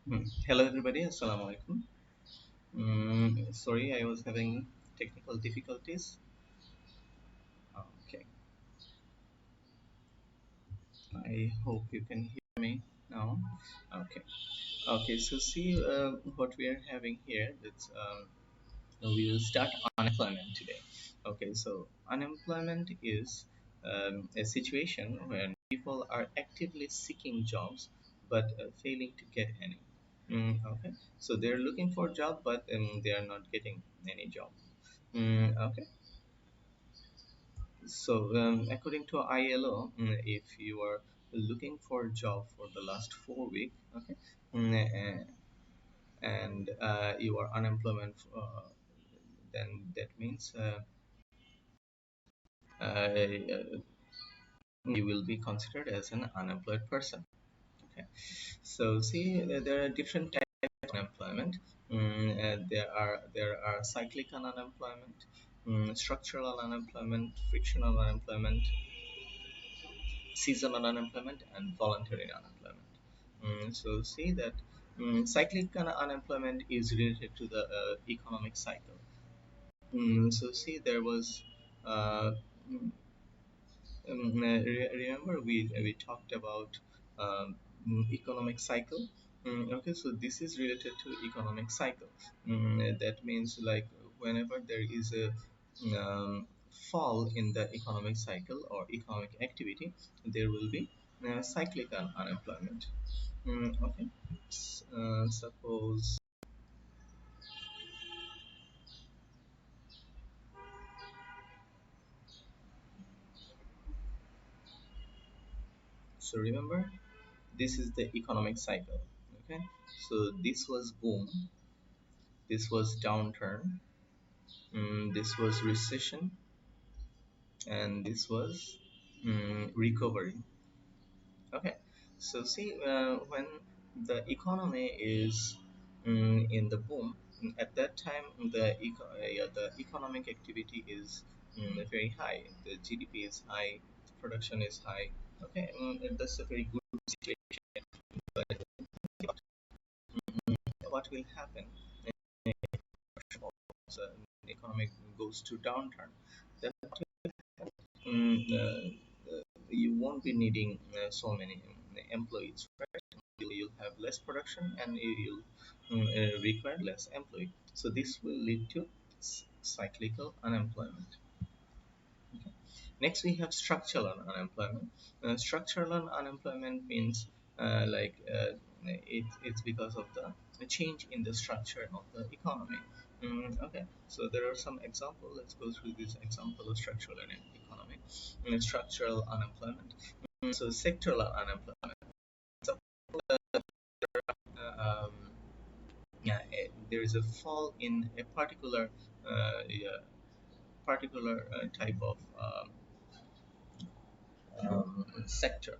Hello everybody, Assalamu alaikum. Sorry, I was having technical difficulties. Okay, I hope you can hear me now. Okay, okay. So see what we are having here. We will start unemployment today. Okay, so unemployment is a situation when people are actively seeking jobs but failing to get any. Okay, so they're looking for a job but they are not getting any job. Okay, so according to ILO, if you are looking for a job for the last 4 weeks, okay, and you are unemployment, then that means uh, you will be considered as an unemployed person. Okay, so see, there are different types of unemployment. There are cyclical unemployment, structural unemployment, frictional unemployment, seasonal unemployment, and voluntary unemployment. So see that cyclical unemployment is related to the economic cycle. So see there was uh, mm, remember we talked about economic cycle. Okay, so this is related to economic cycle. That means like whenever there is a fall in the economic cycle or economic activity, there will be cyclical unemployment. Okay, suppose, so remember this is the economic cycle. Okay, so this was boom, this was downturn, this was recession, and this was recovery. Okay, so see when the economy is in the boom, at that time the economic activity is very high. The GDP is high, production is high. Okay, that's a very good situation. But what will happen if the economic goes to downturn? Then you won't be needing so many employees, right? You'll have less production and you'll require less employee. So this will lead to cyclical unemployment. Okay. Next, we have structural unemployment. Structural unemployment means it's because of the change in the structure of the economy. Okay, so there are some examples. Let's go through this example of structural economy. Structural unemployment. So sectoral unemployment. So, um, yeah, there is a fall in a yeah, particular type of sector.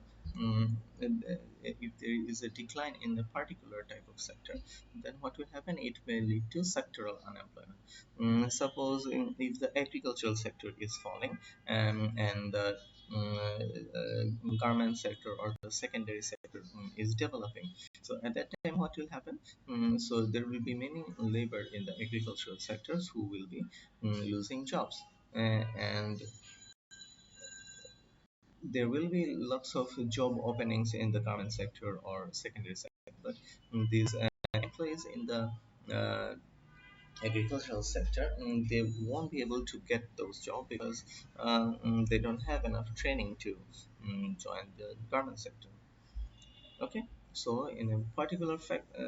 And, if there is a decline in the particular type of sector, then what will happen? It may lead to sectoral unemployment. Suppose if the agricultural sector is falling and the garment sector or the secondary sector is developing, so at that time what will happen? So there will be many labor in the agricultural sectors who will be losing jobs. And there will be lots of job openings in the garment sector or secondary sector, but these employees in the uh, agricultural sector, they won't be able to get those jobs because they don't have enough training to join the garment sector. Okay, so in a particular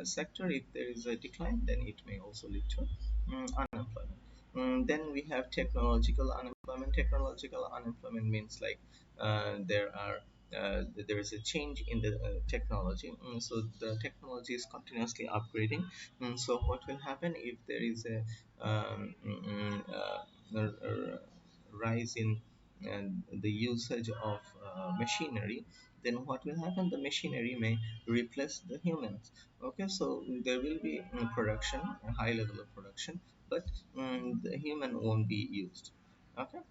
sector, if there is a decline, then it may also lead to unemployment. Then we have technological unemployment. Technological unemployment means like there is a change in the technology. So the technology is continuously upgrading. So what will happen if there is a rise in the usage of machinery, then what will happen? The machinery may replace the humans. Okay, so there will be production, a high level of production, but the human won't be used. Okay.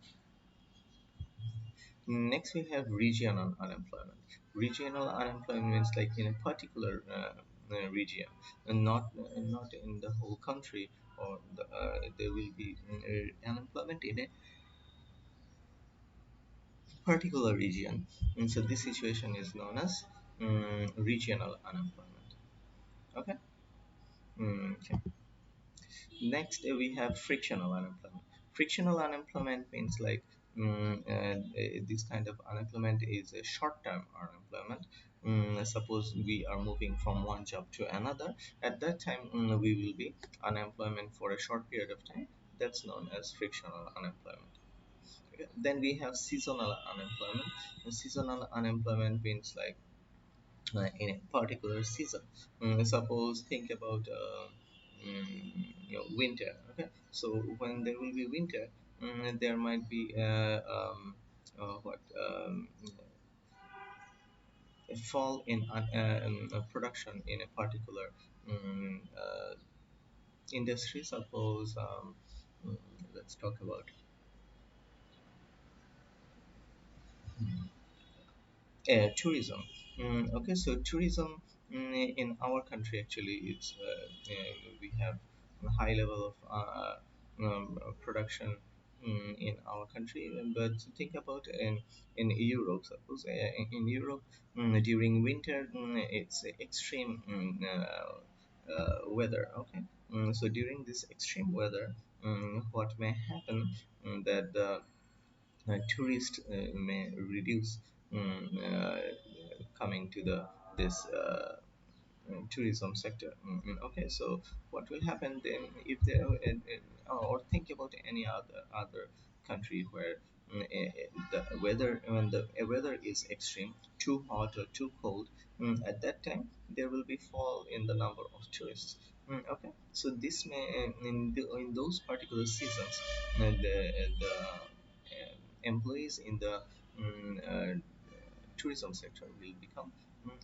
Next, we have regional unemployment. Regional unemployment means like in a particular region, and not in the whole country, or there will be unemployment in a particular region. And so this situation is known as regional unemployment. Okay. Okay. Next, we have frictional unemployment. Frictional unemployment means like this kind of unemployment is a short-term unemployment. Suppose we are moving from one job to another. At that time, we will be unemployment for a short period of time. That's known as frictional unemployment. Okay. Then we have seasonal unemployment. Seasonal unemployment means like in a particular season. Suppose think about winter. Okay, so when there will be winter, there might be what a fall in production in a particular um, uh, industry. Suppose mm, let's talk about tourism. Okay, so tourism in our country actually it's we have a high level of production in our country. But think about in Europe. Suppose in Europe during winter it's extreme weather. Okay, so during this extreme weather, what may happen that the tourists may reduce coming to the this tourism sector. Okay, so what will happen then if there or think about any other country where the weather when the weather is extreme, too hot or too cold, at that time there will be fall in the number of tourists. Okay, so this may in those particular seasons, the employees in the tourism sector will become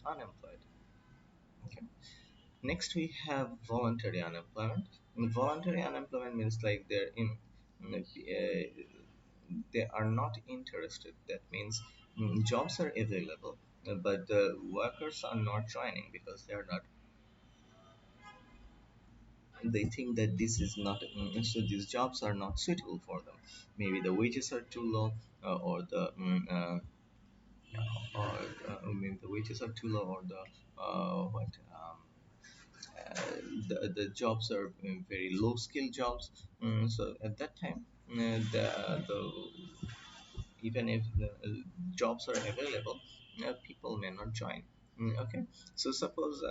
unemployed. Okay. Next, we have voluntary unemployment. Voluntary unemployment means like they are not interested. That means jobs are available, but the workers are not joining because they are not. They think that this is not so these jobs are not suitable for them. Maybe the wages are too low, or the or maybe the wages are too low, or the what uh, the jobs are very low skill jobs. So at that time, the even if the jobs are available, people may not join. Okay, so suppose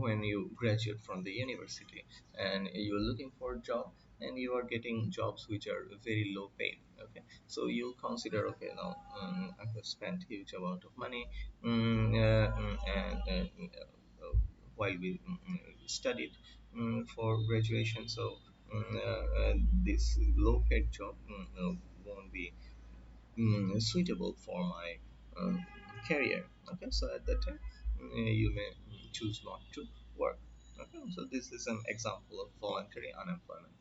when you graduate from the university and you're looking for a job, and you are getting jobs which are very low paid. Okay, so you'll consider, okay, now I have spent huge amount of money and while we studied for graduation, so this low paid job won't be suitable for my career. Okay, so at that time you may choose not to work. Okay, so this is an example of voluntary unemployment.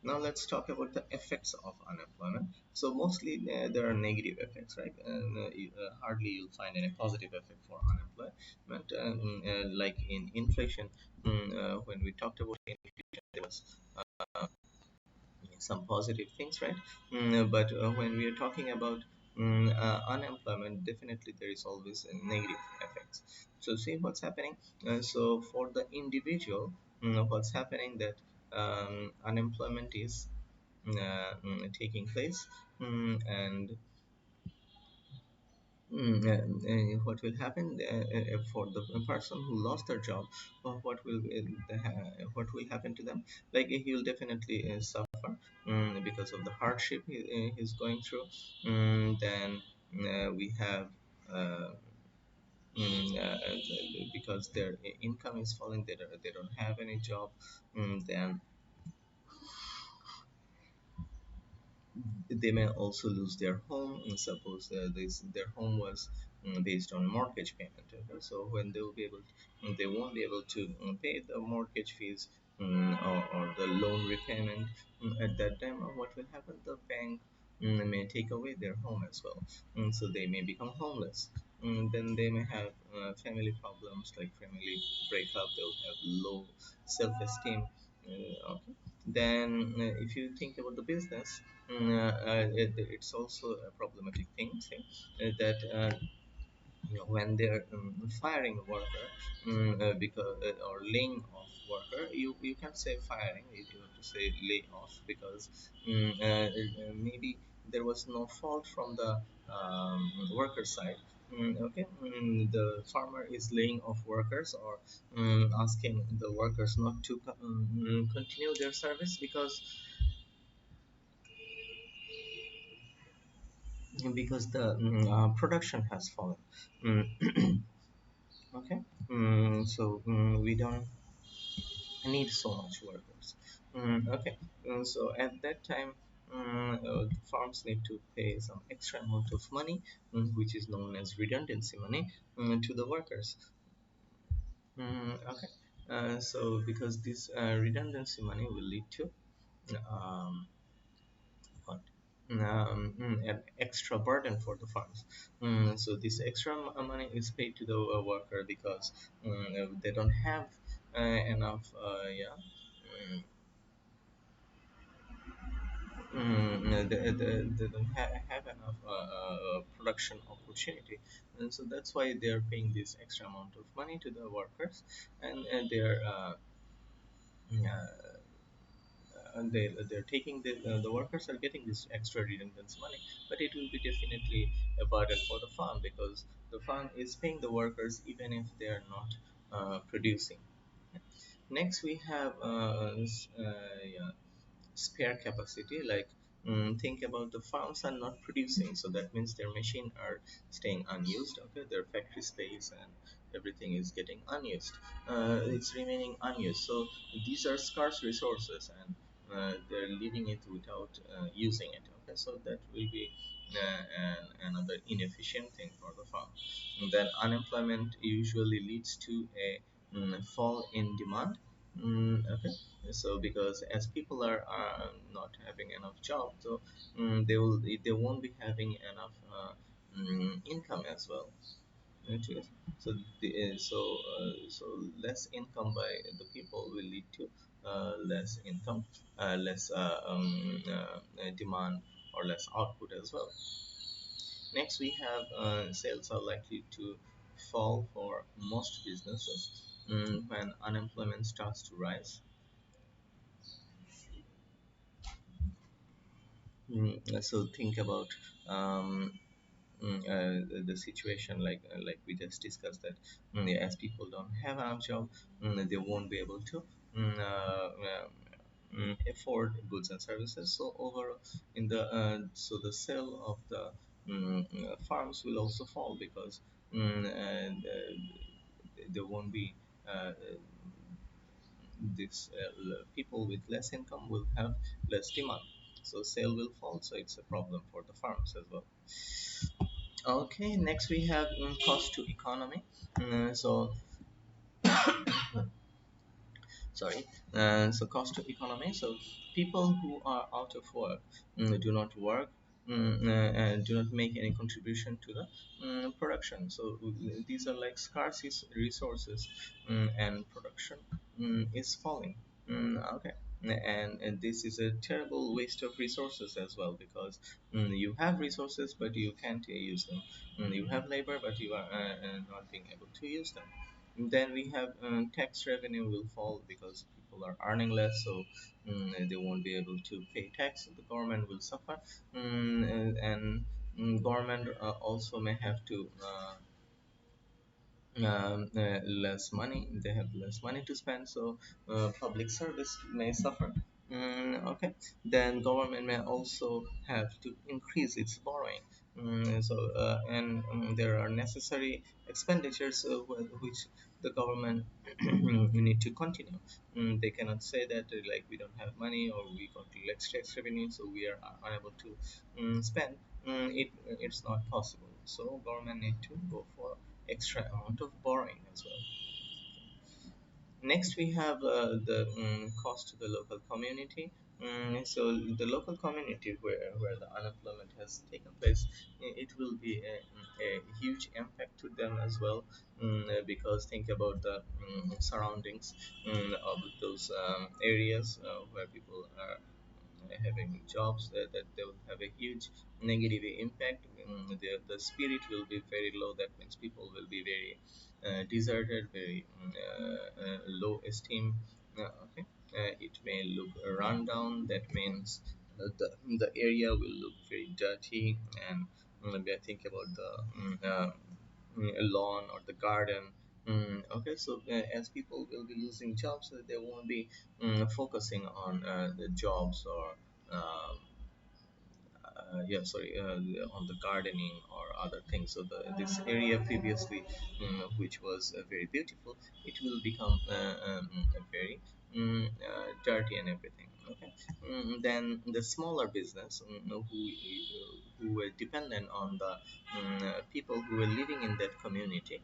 Now let's talk about the effects of unemployment. So mostly there are negative effects, right? And hardly you'll find any positive effect for unemployment. Like in inflation, when we talked about inflation, there was some positive things, right? But when we are talking about unemployment, definitely there is always a negative effects. So see what's happening. So for the individual, what's happening that unemployment is taking place, and what will happen for the person who lost their job? What will happen to them? Like he will definitely suffer because of the hardship he's going through. Then we have uh, because their income is falling, they don't have any job. Then they may also lose their home. Suppose their home was based on mortgage payment. Okay? So when they will be able, they won't be able to pay the mortgage fees, or the loan repayment. At that time, what will happen? The bank may take away their home as well, so they may become homeless. then they may have family problems like family breakup. They'll have low self-esteem. Okay. Then if you think about the business, it's also a problematic thing, say, that when they're firing a worker, because or laying off worker, you can't say firing, you have to say lay off, because maybe there was no fault from the worker side. Okay. The farmer is laying off workers, or asking the workers not to continue their service because the production has fallen. Mm, okay. So we don't need so much workers. Okay. So at that time, the farms need to pay some extra amount of money, which is known as redundancy money, to the workers. Okay. So because this redundancy money will lead to um, what? An extra burden for the farms. So this extra money is paid to the worker because they don't have enough, yeah, mm, they don't have enough production opportunity, and so that's why they're paying this extra amount of money to the workers, and they're taking the workers are getting this extra redundancy money, but it will be definitely a burden for the farm, because the farm is paying the workers even if they are not producing. Next we have yeah, spare capacity, like think about the farms are not producing, so that means their machine are staying unused. Okay, their factory space and everything is getting unused. It's remaining unused, so these are scarce resources, and they're leaving it without using it. Okay, so that will be another inefficient thing for the farm. And then unemployment usually leads to a fall in demand. Okay, so because as people are not having enough jobs, so they won't be having enough income as well. Okay. So so less income by the people will lead to less income, less demand, or less output as well. Next we have sales are likely to fall for most businesses when unemployment starts to rise. So think about um, the situation like we just discussed, that yeah, as people don't have a job, they won't be able to afford goods and services. So overall, in the so the sale of the farms will also fall, because and there won't be this people with less income will have less demand, so sale will fall, so it's a problem for the farms as well. Okay, next we have cost to economy. So sorry, so cost to economy. So people who are out of work, do not work, and do not make any contribution to the production. So these are like scarce resources, and production is falling. Okay. And this is a terrible waste of resources as well, because you have resources but you can't use them. You have labor but you are not being able to use them. Then we have tax revenue will fall because people are earning less, so they won't be able to pay tax. The government will suffer, and government also may have to less money. They have less money to spend, so public service may suffer. Okay, then government may also have to increase its borrowing. And there are necessary expenditures which the government need to continue. They cannot say that like we don't have money, or we got less tax revenue, so we are unable to spend. It's not possible. So government need to go for extra amount of borrowing as well. Next, we have the cost to the local community. So the local community where the unemployment has taken place, it will be a huge impact to them as well, because think about the surroundings of those areas where people are having jobs, that they will have a huge negative impact. The spirit will be very low. That means people will be very deserted, very low esteem. Okay, it may look run down. That means the area will look very dirty, and maybe I think about the lawn or the garden. Okay, so as people will be losing jobs, they won't be focusing on the jobs or yeah, sorry, on the gardening or other things. So this area previously, which was very beautiful, it will become very dirty and everything. Okay, then the smaller business, who were dependent on the people who were living in that community,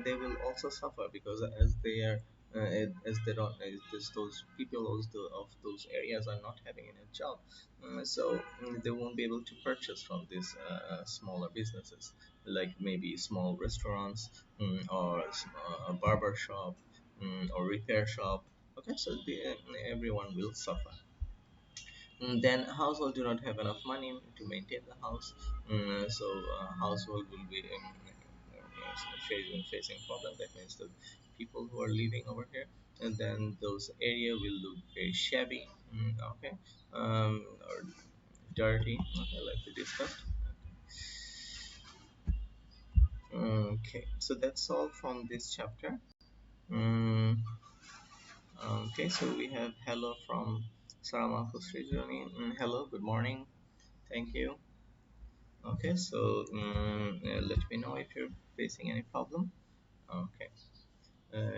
they will also suffer, because as they are as they don't as those people of those areas are not having enough job, so they won't be able to purchase from these smaller businesses, like maybe small restaurants, or a barber shop, or repair shop. Okay, so everyone will suffer. Then household do not have enough money to maintain the house, so household will be facing problem. That means the people who are living over here, and then those area will look very shabby, okay, or dirty, okay, like we discussed. Okay, so that's all from this chapter. Mm, okay, so we have hello from Sarama Srijani. Hello, good morning. Thank you. Okay, so let me know if you're facing any problem. Okay,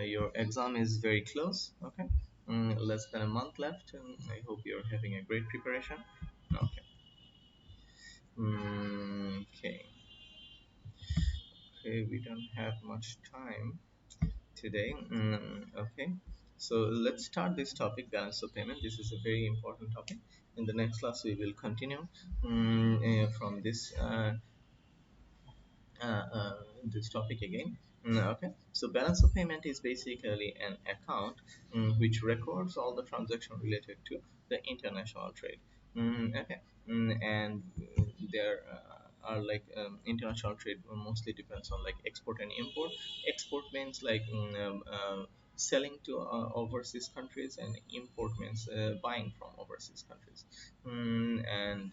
your exam is very close. Okay, less than a month left, and I hope you're having a great preparation. Okay. Okay. Okay, we don't have much time today. Okay, so let's start this topic, balance of payment. This is a very important topic. In the next class, we will continue from this topic again. Okay, so balance of payment is basically an account which records all the transaction related to the international trade. Okay, and there are like international trade mostly depends on like export and import. Export means like selling to overseas countries, and import means buying from overseas countries. And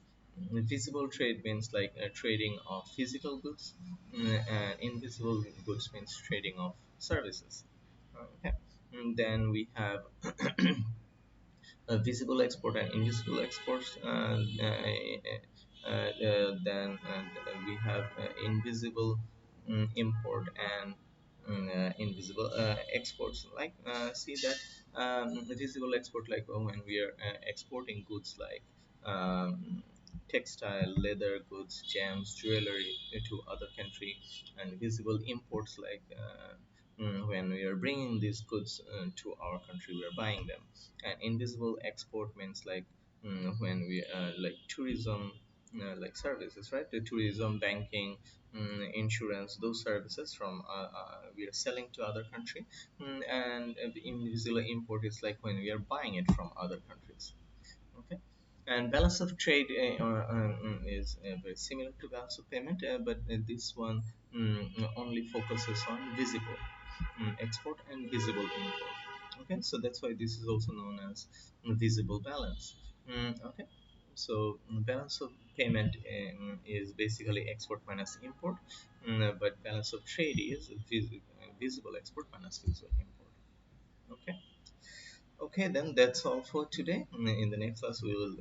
visible trade means like trading of physical goods, and invisible goods means trading of services. Okay. And then we have visible export and invisible exports. Then we have invisible import and invisible exports. Like see that visible export, like when we are exporting goods like textile, leather goods, gems, jewelry to other country, and visible imports like when we are bringing these goods to our country, we are buying them. And invisible export means like when we like tourism, like services, right? The tourism, banking, insurance, those services from we are selling to other country. And the invisible import is like when we are buying it from other countries. Okay. And balance of trade is very similar to balance of payment, but this one only focuses on visible export and visible import. Okay, so that's why this is also known as visible balance. Okay, so balance of payment is basically export minus import, but balance of trade is visible export minus visible import. Okay. Okay, then that's all for today. In the next class, we will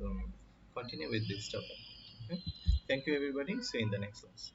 continue with this topic. Okay. Thank you, everybody. See you in the next class.